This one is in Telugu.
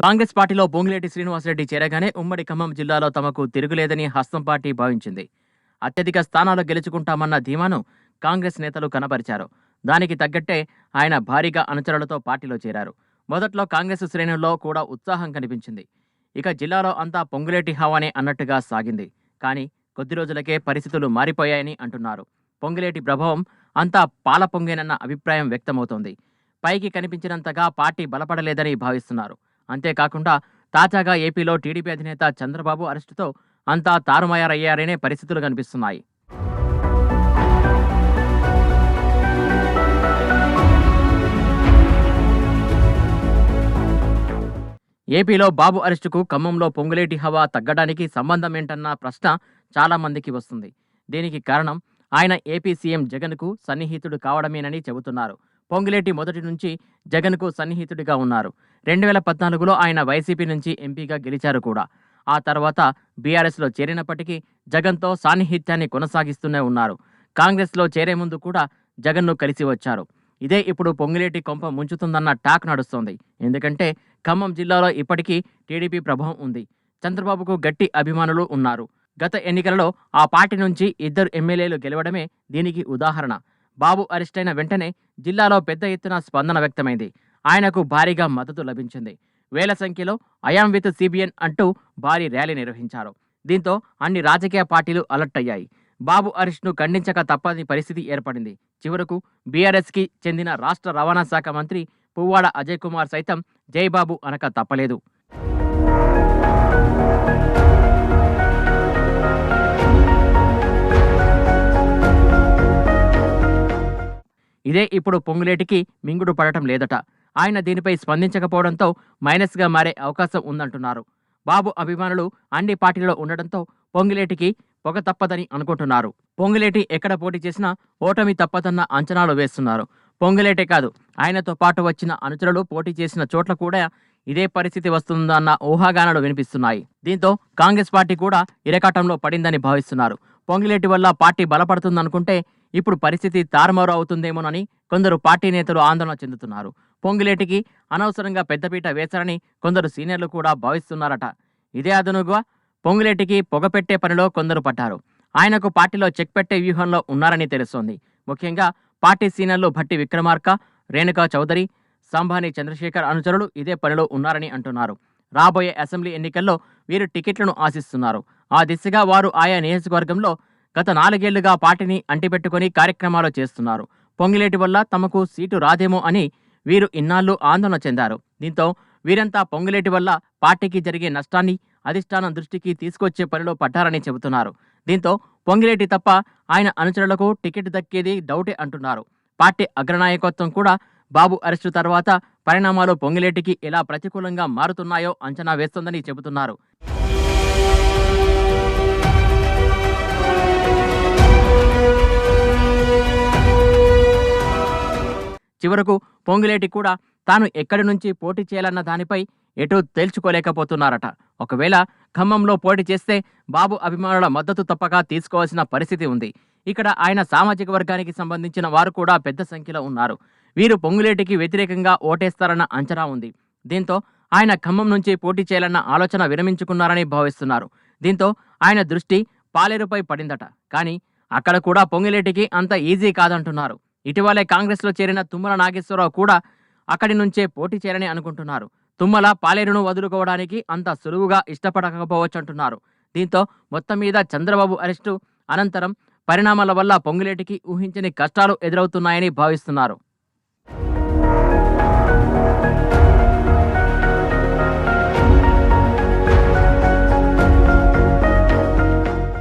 కాంగ్రెస్ పార్టీలో పొంగులేటి శ్రీనివాసరెడ్డి చేరగానే ఉమ్మడి ఖమ్మం జిల్లాలో తమకు తిరుగులేదని హస్తం పార్టీ భావించింది. అత్యధిక స్థానాలు గెలుచుకుంటామన్న ధీమాను కాంగ్రెస్ నేతలు కనబరిచారు. దానికి తగ్గట్టే ఆయన భారీగా అనుచరులతో పార్టీలో చేరారు. మొదట్లో కాంగ్రెస్ శ్రేణుల్లో కూడా ఉత్సాహం కనిపించింది. ఇక జిల్లాలో అంతా పొంగులేటి హవానే అన్నట్టుగా సాగింది. కానీ కొద్ది రోజులకే పరిస్థితులు మారిపోయాయని అంటున్నారు. పొంగులేటి ప్రభావం అంతా పాల పొంగేనన్న అభిప్రాయం వ్యక్తమవుతోంది. పైకి కనిపించినంతగా పార్టీ బలపడలేదని భావిస్తున్నారు. అంతేకాకుండా తాజాగా ఏపీలో టీడీపీ అధినేత చంద్రబాబు అరెస్టుతో అంతా తారుమారయ్యారనే పరిస్థితులు కనిపిస్తున్నాయి. ఏపీలో బాబు అరెస్టుకు ఖమ్మంలో పొంగులేటి హవా తగ్గడానికి సంబంధం ఏంటన్న ప్రశ్న చాలా మందికి వస్తుంది. దీనికి కారణం ఆయన ఏపీ సీఎం జగన్కు సన్నిహితుడు కావడమేనని చెబుతున్నారు. పొంగులేటి మొదటి నుంచి జగన్కు సన్నిహితుడిగా ఉన్నారు. 2014లో ఆయన వైసీపీ నుంచి ఎంపీగా గెలిచారు కూడా. ఆ తర్వాత బీఆర్ఎస్లో చేరినప్పటికీ జగన్తో సాన్నిహిత్యాన్ని కొనసాగిస్తూనే ఉన్నారు. కాంగ్రెస్లో చేరే ముందు కూడా జగన్ను కలిసి వచ్చారు. ఇదే ఇప్పుడు పొంగులేటి కొంప ముంచుతుందన్న టాక్ నడుస్తోంది. ఎందుకంటే ఖమ్మం జిల్లాలో ఇప్పటికీ టీడీపీ ప్రభావం ఉంది. చంద్రబాబుకు గట్టి అభిమానులు ఉన్నారు. గత ఎన్నికలలో ఆ పార్టీ నుంచి 2 ఎమ్మెల్యేలు గెలవడమే దీనికి ఉదాహరణ. బాబు అరెస్టైన వెంటనే జిల్లాలో పెద్ద ఎత్తున స్పందన వ్యక్తమైంది. ఆయనకు భారీగా మద్దతు లభించింది. వేల సంఖ్యలో ఐయామ్ విత్ సిబిఎన్ అంటూ భారీ ర్యాలీ నిర్వహించారు. దీంతో అన్ని రాజకీయ పార్టీలు అలర్ట్ అయ్యాయి. బాబు అరెస్ట్ను ఖండించక తప్పని పరిస్థితి ఏర్పడింది. చివరకు బీఆర్ఎస్కి చెందిన రాష్ట్ర రవాణా శాఖ మంత్రి పువ్వాడ అజయ్ కుమార్ సైతం జైబాబు అనక తప్పలేదు. ఇదే ఇప్పుడు పొంగులేటికి మింగుడు పడటం లేదట. ఆయన దీనిపై స్పందించకపోవడంతో మైనస్గా మారే అవకాశం ఉందంటున్నారు. బాబు అభిమానులు అన్ని పార్టీలలో ఉండడంతో పొంగులేటికి పొగ తప్పదని అనుకుంటున్నారు. పొంగులేటి ఎక్కడ పోటీ చేసినా ఓటమి తప్పదన్న అంచనాలు వేస్తున్నారు. పొంగులేటే కాదు, ఆయనతో పాటు వచ్చిన అనుచరులు పోటీ చేసిన చోట్ల కూడా ఇదే పరిస్థితి వస్తుందన్న ఊహాగానాలు వినిపిస్తున్నాయి. దీంతో కాంగ్రెస్ పార్టీ కూడా ఇరకాటంలో పడిందని భావిస్తున్నారు. పొంగులేటి వల్ల పార్టీ బలపడుతుందనుకుంటే ఇప్పుడు పరిస్థితి తారుమారు అవుతుందేమోనని కొందరు పార్టీ నేతలు ఆందోళన చెందుతున్నారు. పొంగులేటికి అనవసరంగా పెద్దపీట వేశారని కొందరు సీనియర్లు కూడా భావిస్తున్నారట. ఇదే అదనుగా పొంగులేటికి పొగపెట్టే పనిలో కొందరు పట్టారు. ఆయనకు పార్టీలో చెక్ పెట్టే వ్యూహంలో ఉన్నారని తెలుస్తోంది. ముఖ్యంగా పార్టీ సీనియర్లు భట్టి విక్రమార్క, రేణుకా చౌదరి, సంభాని చంద్రశేఖర్ అనుచరులు ఇదే పనిలో ఉన్నారని అంటున్నారు. రాబోయే అసెంబ్లీ ఎన్నికల్లో వీరు టికెట్లను ఆశిస్తున్నారు. ఆ దిశగా వారు ఆయా నియోజకవర్గంలో గత 4 ఏళ్లుగా పార్టీని అంటిపెట్టుకుని కార్యక్రమాలు చేస్తున్నారు. పొంగులేటి వల్ల తమకు సీటు రాదేమో అని వీరు ఇన్నాళ్లు ఆందోళన చెందారు. దీంతో వీరంతా పొంగులేటి వల్ల పార్టీకి జరిగే నష్టాన్ని అధిష్టానం దృష్టికి తీసుకొచ్చే పనిలో పడ్డారని చెబుతున్నారు. దీంతో పొంగులేటి తప్ప ఆయన అనుచరులకు టికెట్ దక్కేది డౌటే అంటున్నారు. పార్టీ అగ్రనాయకత్వం కూడా బాబు అరెస్టు తర్వాత పరిణామాలు పొంగులేటికి ఎలా ప్రతికూలంగా మారుతున్నాయో అంచనా వేస్తోందని చెబుతున్నారు. చివరకు పొంగులేటి కూడా తాను ఎక్కడి నుంచి పోటీ చేయాలన్న దానిపై ఎటూ తేల్చుకోలేకపోతున్నారట. ఒకవేళ ఖమ్మంలో పోటీ చేస్తే బాబు అభిమానుల మద్దతు తప్పక తీసుకోవాల్సిన పరిస్థితి ఉంది. ఇక్కడ ఆయన సామాజిక వర్గానికి సంబంధించిన వారు కూడా పెద్ద సంఖ్యలో ఉన్నారు. వీరు పొంగులేటికి వ్యతిరేకంగా ఓటేస్తారన్న అంచనా ఉంది. దీంతో ఆయన ఖమ్మం నుంచి పోటీ చేయాలన్న ఆలోచన విరమించుకున్నారని భావిస్తున్నారు. దీంతో ఆయన దృష్టి పాలేరుపై పడిందట. కానీ అక్కడ కూడా పొంగులేటికి అంత ఈజీ కాదంటున్నారు. ఇటీవలే కాంగ్రెస్లో చేరిన తుమ్మల నాగేశ్వరరావు కూడా అక్కడి నుంచే పోటీ చేయాలని అనుకుంటున్నారు. తుమ్మల పాలేరును వదులుకోవడానికి అంత సులువుగా ఇష్టపడకపోవచ్చంటున్నారు. దీంతో మొత్తం మీద చంద్రబాబు అరెస్టు అనంతరం పరిణామాల వల్ల పొంగులేటికి ఊహించని కష్టాలు ఎదురవుతున్నాయని భావిస్తున్నారు.